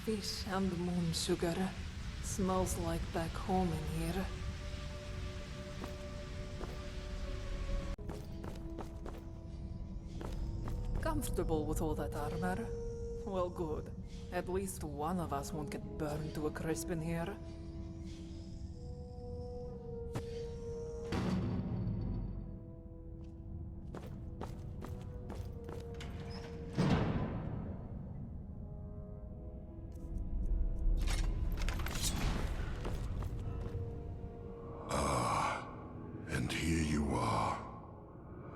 Fish and moon sugar. Smells like back home in here. Comfortable with all that armor? Well, good. At least one of us won't get burned to a crisp in here. And here you are.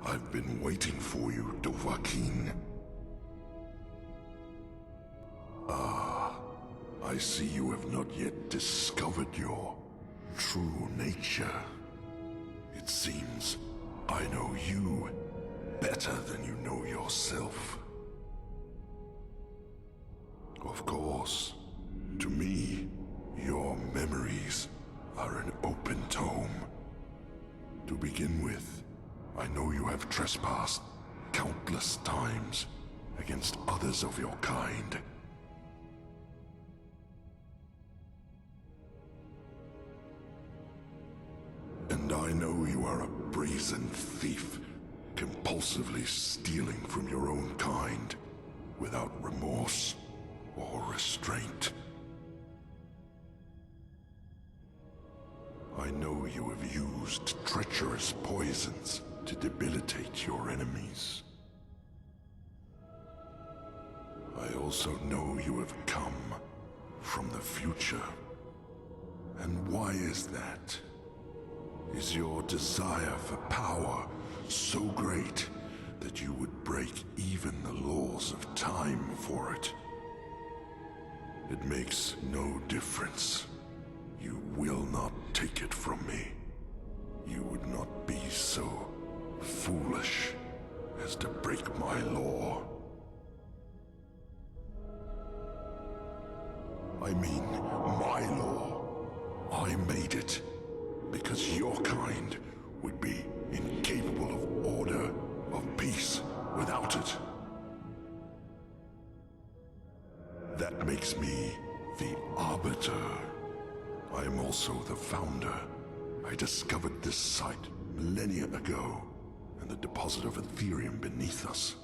I've been waiting for you, Dovahkiin. I see you have not yet discovered your true nature. It seems I know you better than you know yourself. Of course, to me, your memories are an open tome. To begin with, I know you have trespassed countless times against others of your kind. And I know you are a brazen thief, compulsively stealing from your own kind, without remorse or restraint. I know you have used treacherous poisons to debilitate your enemies. I also know you have come from the future. And why is that? Is your desire for power so great that you would break even the laws of time for it? It makes no difference. You will not take it from me. You would not be so foolish as to break my law. I mean, my law. I made it because your kind would be incapable of order, of peace, without it. That makes me the Arbiter. I am also the founder. I discovered this site millennia ago, and the deposit of Aetherium beneath us.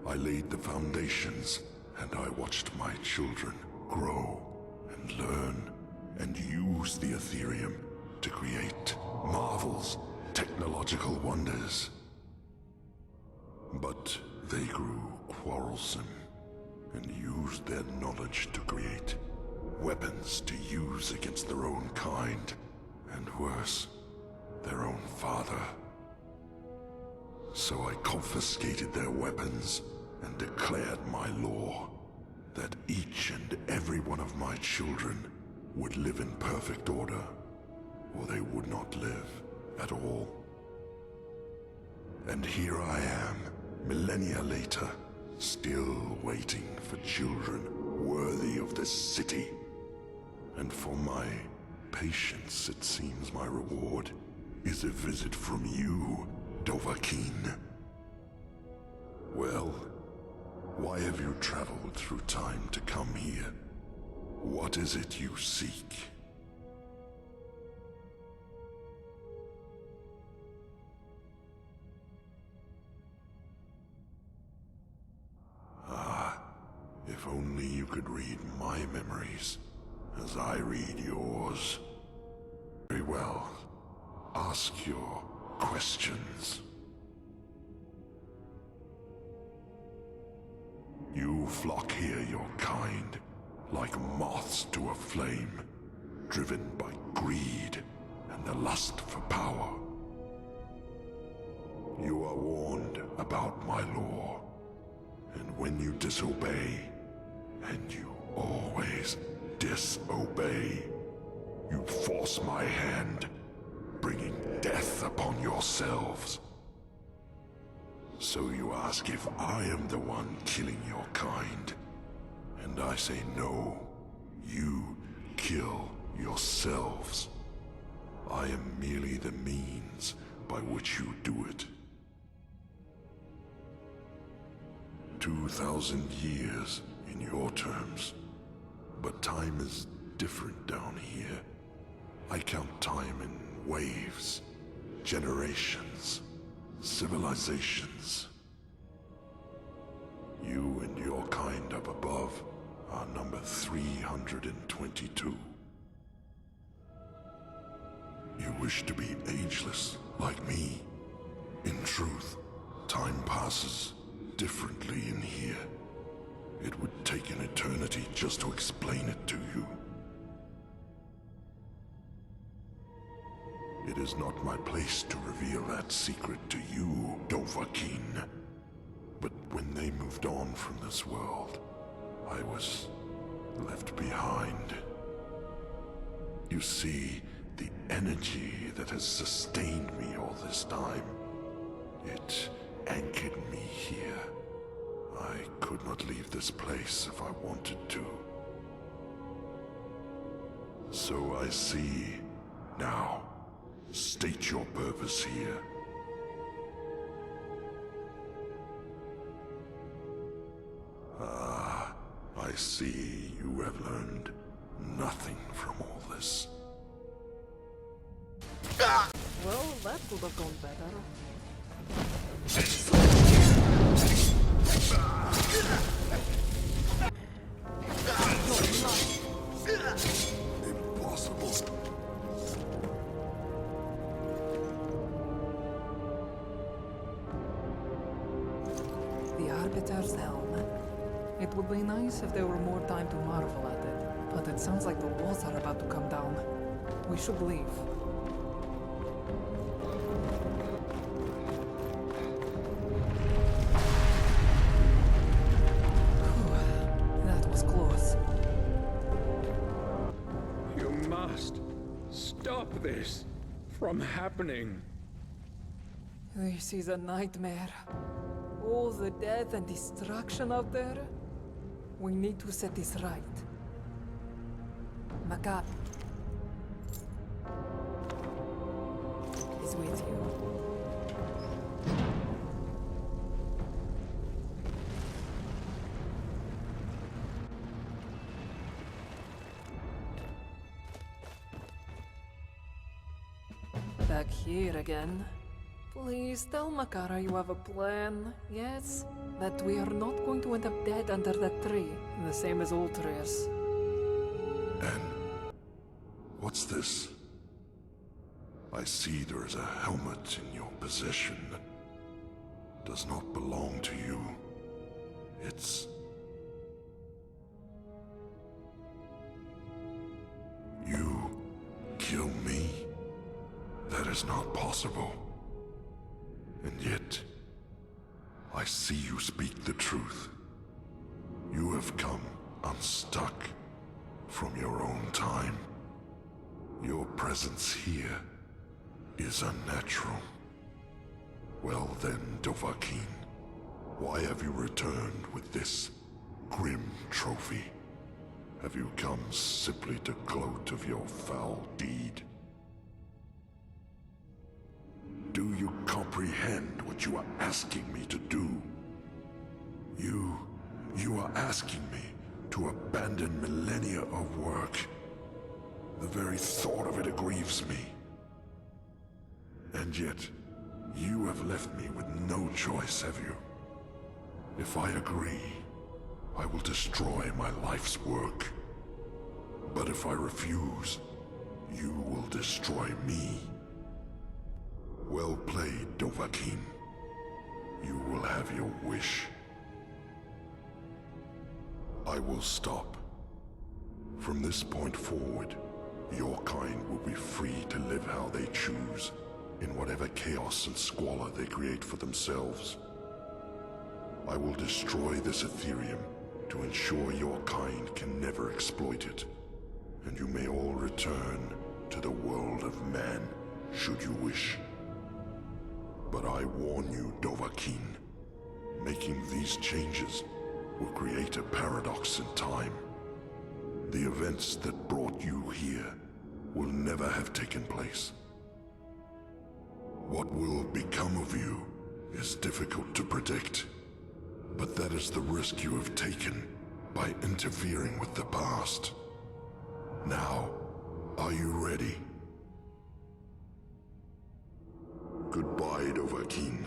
I laid the foundations, and I watched my children grow and learn and use the Aetherium to create marvels, technological wonders. But they grew quarrelsome and used their knowledge to create weapons to use against their own kind, and worse, their own father. So I confiscated their weapons and declared my law that each and every one of my children would live in perfect order, or they would not live at all. And here I am, millennia later, still waiting for children worthy of this city. And for my patience, it seems my reward is a visit from you, Dovahkiin. Well, why have you traveled through time to come here? What is it you seek? If only you could read my memories as I read yours. Very well. Ask your questions. You flock here, your kind, like moths to a flame, driven by greed and the lust for power. You are warned about my law, and when you disobey, and you always disobey, you force my hand, bringing death upon yourselves. So you ask if I am the one killing your kind, and I say no, you kill yourselves. I am merely the means by which you do it. 2,000 years in your terms. But time is different down here. I count time in waves, generations, civilizations. You and your kind up above are number 322. You wish to be ageless, like me. In truth, time passes differently in here. It would take an eternity just to explain it to you. It is not my place to reveal that secret to you, Dovahkiin. But when they moved on from this world, I was left behind. You see, the energy that has sustained me all this time, it anchored me here. I could not leave this place if I wanted to. So I see. Now, state your purpose here. Ah, I see you have learned nothing from all this. Well, that could have gone better. Impossible. The Arbiter's helm. It would be nice if there were more time to marvel at it, but it sounds like the walls are about to come down. We should leave. Whew, that was close. You must stop this from happening. This is a nightmare. All the death and destruction out there. We need to set this right. Makar is with you. Back here again. Please tell Makara you have a plan, yes? That we are not going to end up dead under that tree, the same as Ultreus. And what's this? I see there is a helmet in your possession that does not belong to you. It's... You kill me? That is not possible. And yet, I see you speak the truth. You have come unstuck from your own time. Your presence here is unnatural. Well then, Dovahkiin, why have you returned with this grim trophy? Have you come simply to gloat of your foul deed? Do you comprehend what you are asking me to do? You are asking me to abandon millennia of work. The very thought of it grieves me. And yet, you have left me with no choice, have you? If I agree, I will destroy my life's work. But if I refuse, you will destroy me. Well played, Dovahkiin. You will have your wish. I will stop. From this point forward, your kind will be free to live how they choose, in whatever chaos and squalor they create for themselves. I will destroy this Ethereum to ensure your kind can never exploit it, and you may all return to the world of man, should you wish. But I warn you, Dovahkiin, making these changes will create a paradox in time. The events that brought you here will never have taken place. What will become of you is difficult to predict. But that is the risk you have taken by interfering with the past. Now, are you ready? Goodbye, Dovahkiin.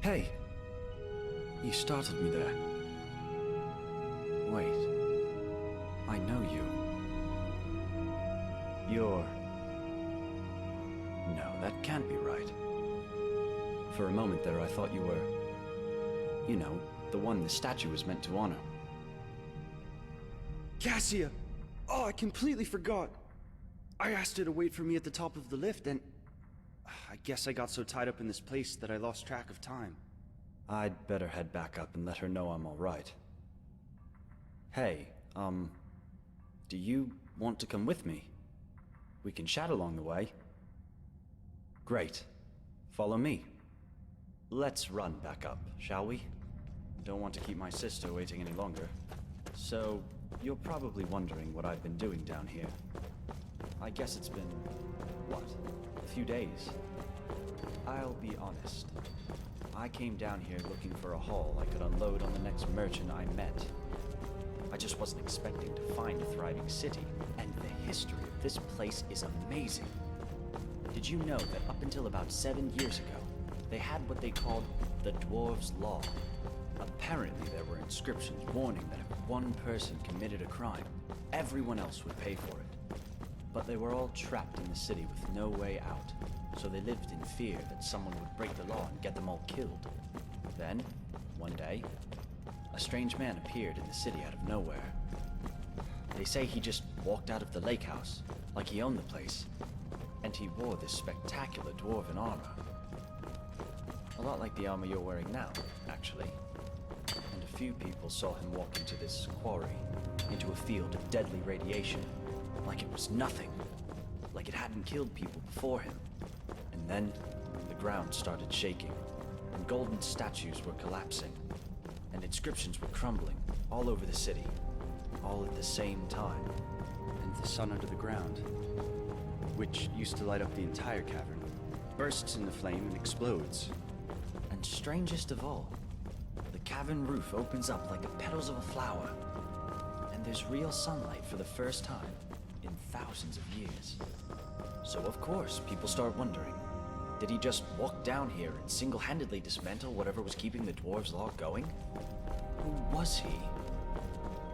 Hey! You startled me there. Wait. I know you. You're... No, that can't be right. For a moment there I thought you were... You know, the one the statue was meant to honor. Cassia! Oh, I completely forgot! I asked her to wait for me at the top of the lift and... I guess I got so tied up in this place that I lost track of time. I'd better head back up and let her know I'm alright. Hey, do you want to come with me? We can chat along the way. Great. Follow me. Let's run back up, shall we? Don't want to keep my sister waiting any longer. So, you're probably wondering what I've been doing down here. I guess it's been, what, a few days? I'll be honest. I came down here looking for a haul I could unload on the next merchant I met. I just wasn't expecting to find a thriving city, and the history of this place is amazing. Did you know that up until about 7 years ago, they had what they called the Dwarves' Law? Apparently there were inscriptions warning that if one person committed a crime, everyone else would pay for it. But they were all trapped in the city with no way out, so they lived in fear that someone would break the law and get them all killed. Then, one day, a strange man appeared in the city out of nowhere. They say he just walked out of the lake house, like he owned the place, and he wore this spectacular dwarven armor. A lot like the armor you're wearing now, actually. And a few people saw him walk into this quarry, into a field of deadly radiation, like it was nothing, like it hadn't killed people before him. And then, the ground started shaking, and golden statues were collapsing, and inscriptions were crumbling all over the city, all at the same time. And the sun under the ground, which used to light up the entire cavern, bursts into flame and explodes. And strangest of all, the cavern roof opens up like the petals of a flower, and there's real sunlight for the first time in thousands of years. So of course, people start wondering, did he just walk down here and single-handedly dismantle whatever was keeping the Dwarves' Law going? Who was he?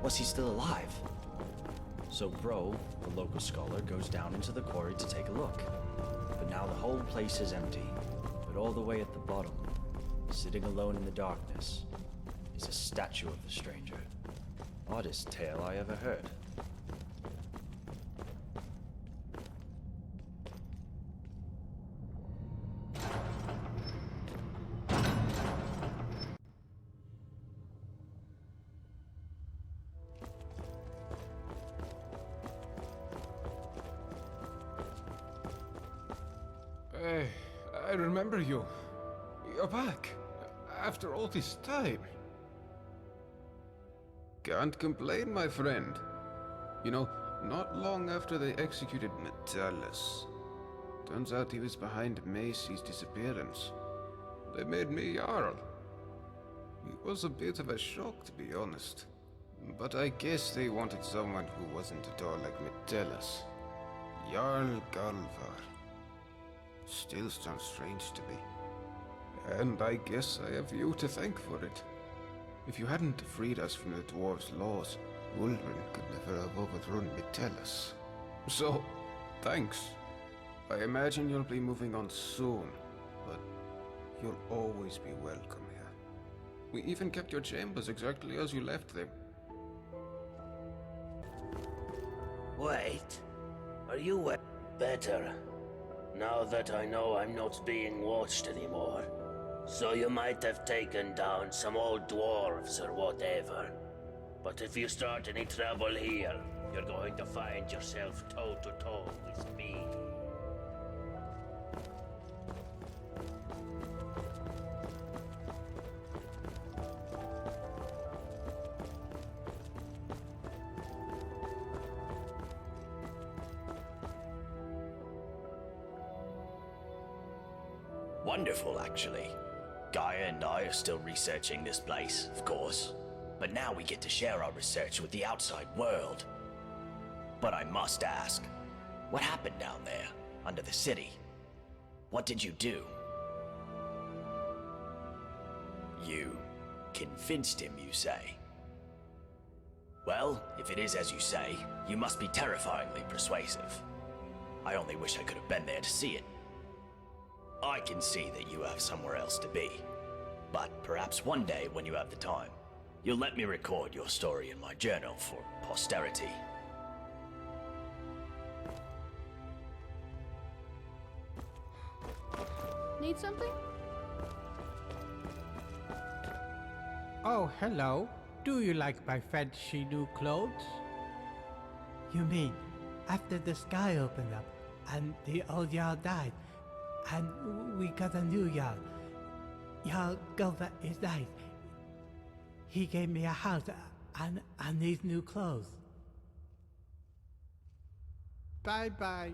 Was he still alive? So Bro, the local scholar, goes down into the quarry to take a look. But now the whole place is empty. But all the way at the bottom, sitting alone in the darkness, is a statue of the stranger. Oddest tale I ever heard. I remember you. You're back. After all this time. Can't complain, my friend. You know, not long after they executed Metellus, turns out he was behind Macy's disappearance. They made me Jarl. It was a bit of a shock, to be honest. But I guess they wanted someone who wasn't at all like Metellus. Jarl Galvar. Still sounds strange to me. And I guess I have you to thank for it. If you hadn't freed us from the dwarves' laws, Ulrun could never have overthrown Metellus. So, thanks. I imagine you'll be moving on soon, but you'll always be welcome here. We even kept your chambers exactly as you left them. Wait, are you better? Now that I know I'm not being watched anymore. So you might have taken down some old dwarves or whatever. But if you start any trouble here, You're going to find yourself toe-to-toe with me. Wonderful, actually. Gaia and I are still researching this place, of course. But now we get to share our research with the outside world. But I must ask, what happened down there, under the city? What did you do? You convinced him, you say? Well, if it is as you say, you must be terrifyingly persuasive. I only wish I could have been there to see it. I can see that you have somewhere else to be. But perhaps one day, when you have the time, you'll let me record your story in my journal for posterity. Need something? Oh, hello. Do you like my fancy new clothes? You mean, after the sky opened up, and the old Jarl died, and we got a new Jarl. Jarl Gulva is nice. He gave me a house and these new clothes. Bye-bye.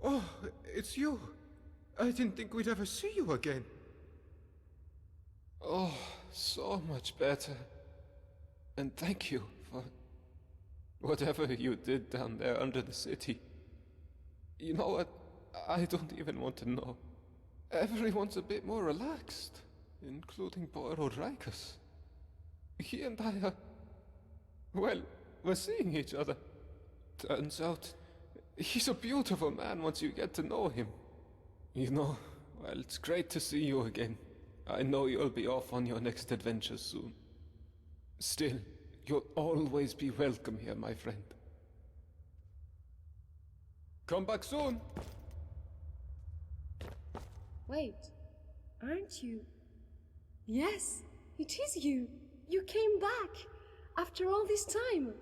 Oh, it's you. I didn't think we'd ever see you again. Oh, so much better. And thank you for whatever you did down there under the city. You know what? I don't even want to know. Everyone's a bit more relaxed, including poor Ulricus. He and I are... well, we're seeing each other. Turns out, he's a beautiful man once you get to know him. You know, well, it's great to see you again. I know you'll be off on your next adventure soon. Still, you'll always be welcome here, my friend. Come back soon! Wait, aren't you? Yes, it is you. You came back after all this time.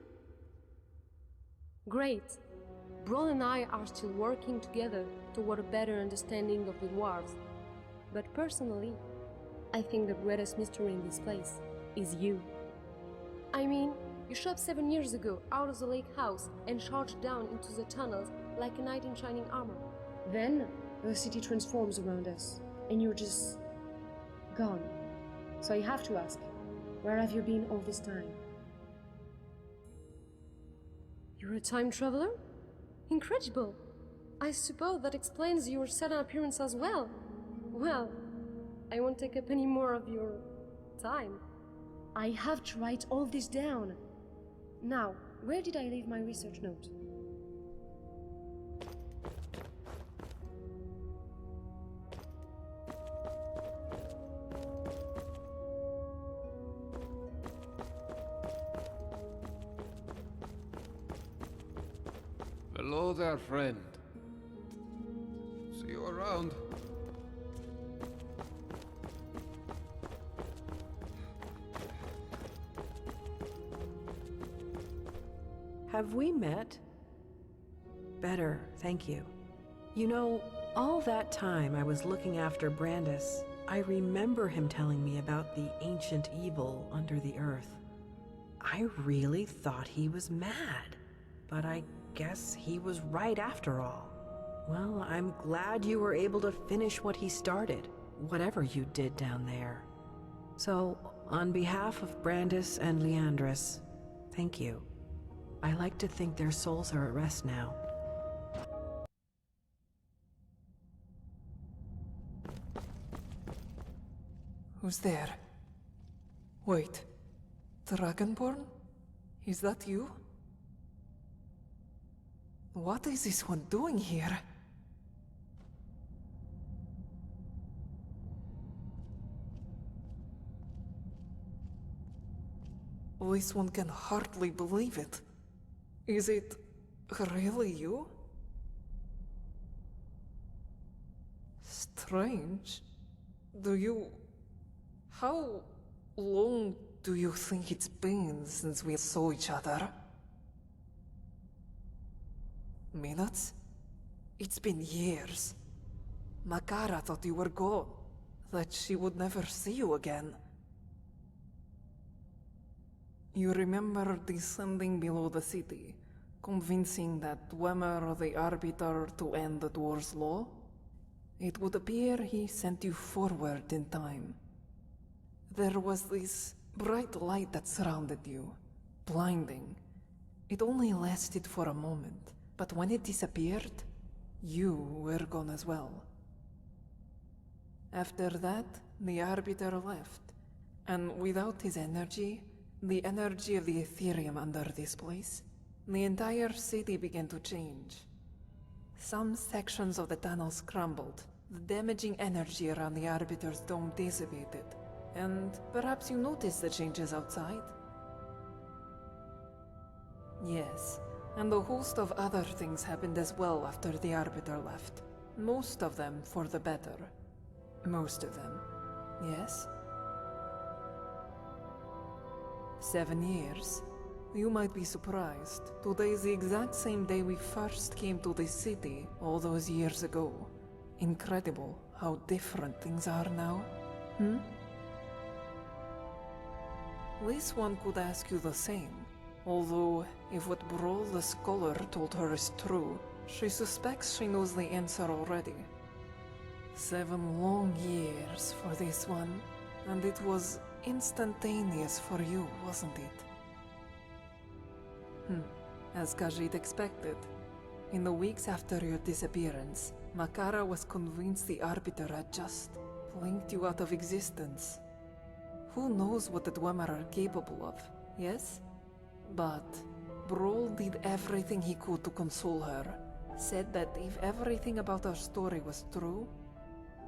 Great. Braun and I are still working together toward a better understanding of the dwarves. But personally, I think the greatest mystery in this place is you. I mean, you showed up 7 years ago out of the lake house and charged down into the tunnels like a knight in shining armor. Then, the city transforms around us, and you're just... gone. So I have to ask, where have you been all this time? You're a time traveler? Incredible! I suppose that explains your sudden appearance as well. Well, I won't take up any more of your time. I have to write all this down. Now, where did I leave my research note? Hello there, friend. See you around. Have we met? Better, thank you. You know, all that time I was looking after Brandis, I remember him telling me about the ancient evil under the earth. I really thought he was mad, but I guess he was right after all. Well, I'm glad you were able to finish what he started, whatever you did down there. So, on behalf of Brandis and Leandris, thank you. I like to think their souls are at rest now. Who's there? Wait. Dragonborn? Is that you? What is this one doing here? This one can hardly believe it. Is it really you? Strange. How long do you think it's been since we saw each other? Minutes? It's been years. Makara thought you were gone, that she would never see you again. You remember descending below the city, convincing that Dwemer the Arbiter to end the Dwarves' law? It would appear he sent you forward in time. There was this bright light that surrounded you, blinding. It only lasted for a moment, but when it disappeared, you were gone as well. After that, the Arbiter left, and without his energy, the energy of the Ethereum under this place, the entire city began to change. Some sections of the tunnels crumbled, the damaging energy around the Arbiter's dome dissipated, and perhaps you noticed the changes outside? Yes, and a host of other things happened as well after the Arbiter left. Most of them for the better. Most of them, yes? 7 years. You might be surprised. Today is the exact same day we first came to this city all those years ago. Incredible how different things are now. This one could ask you the same. Although, if what Brawl the Scholar told her is true, she suspects she knows the answer already. 7 long years for this one, and it was instantaneous for you, wasn't it? As Khajiit expected. In the weeks after your disappearance, Makara was convinced the Arbiter had just blinked you out of existence. Who knows what the Dwemer are capable of, yes? But Brawl did everything he could to console her, said that if everything about our story was true,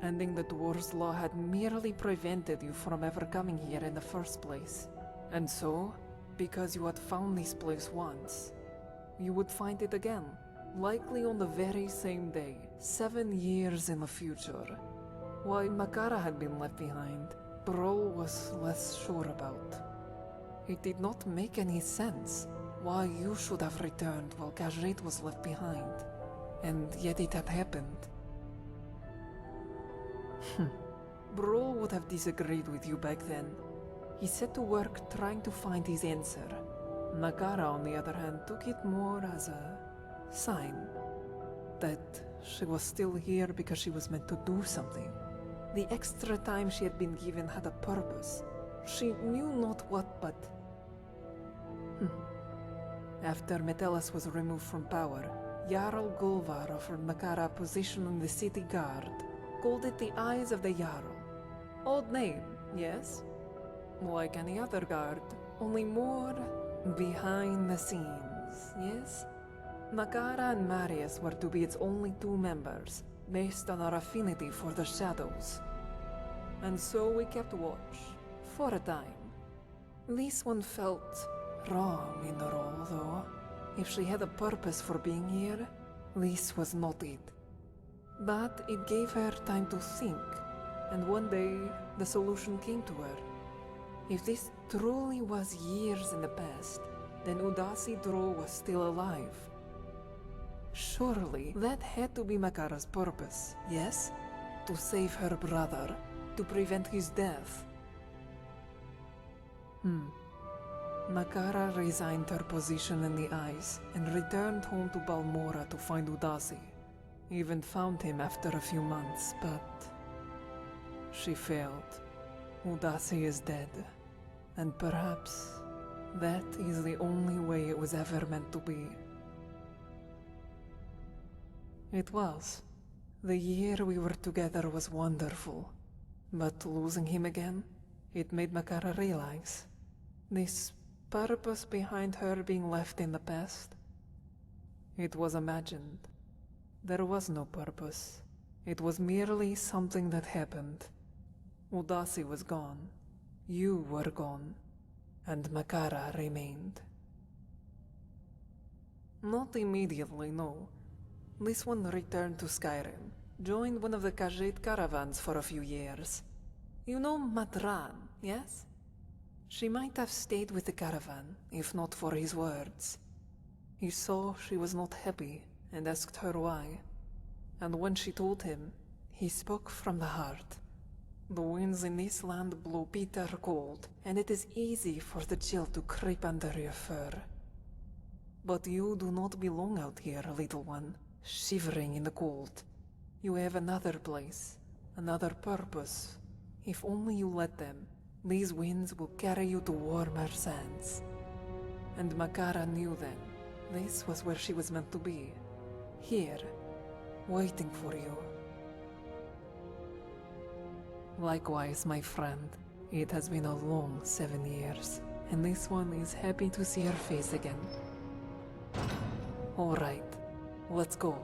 ending the Dwarves' law had merely prevented you from ever coming here in the first place. And so, because you had found this place once, you would find it again, likely on the very same day, 7 years in the future. Why Makara had been left behind, Brawl was less sure about. It did not make any sense why you should have returned while Khajiit was left behind, and yet it had happened. Brawl would have disagreed with you back then. He set to work trying to find his answer. Makara, on the other hand, took it more as a sign that she was still here because she was meant to do something. The extra time she had been given had a purpose. She knew not what, but... After Metellus was removed from power, Jarl Gulvar offered Makara a position in the city guard, called it the Eyes of the Jarl. Odd name, yes? Like any other guard, only more behind the scenes, yes? Makara and Marius were to be its only 2 members, based on our affinity for the shadows. And so we kept watch, for a time. This one felt wrong in the role, though. If she had a purpose for being here, this was not it. But it gave her time to think, and one day the solution came to her. If this truly was years in the past, then Udasi Drow was still alive. Surely that had to be Makara's purpose, yes? To save her brother, to prevent his death. Makara resigned her position in the Eyes and returned home to Balmora to find Udasi. Even found him after a few months, but she failed. Udasi is dead, and perhaps that is the only way it was ever meant to be. It was. The year we were together was wonderful, but losing him again, it made Makara realize this purpose behind her being left in the past. It was imagined. There was no purpose. It was merely something that happened. Udasi was gone. You were gone. And Makara remained. Not immediately, no. This one returned to Skyrim, joined one of the Khajiit caravans for a few years. You know Matran, yes? She might have stayed with the caravan, if not for his words. He saw she was not happy and asked her why. And when she told him, he spoke from the heart. The winds in this land blow bitter cold, and it is easy for the chill to creep under your fur. But you do not belong out here, little one, shivering in the cold. You have another place, another purpose. If only you let them, these winds will carry you to warmer sands. And Makara knew then, this was where she was meant to be. Here, waiting for you. Likewise, my friend. It has been a long 7 years, and this one is happy to see her face again. All right, let's go.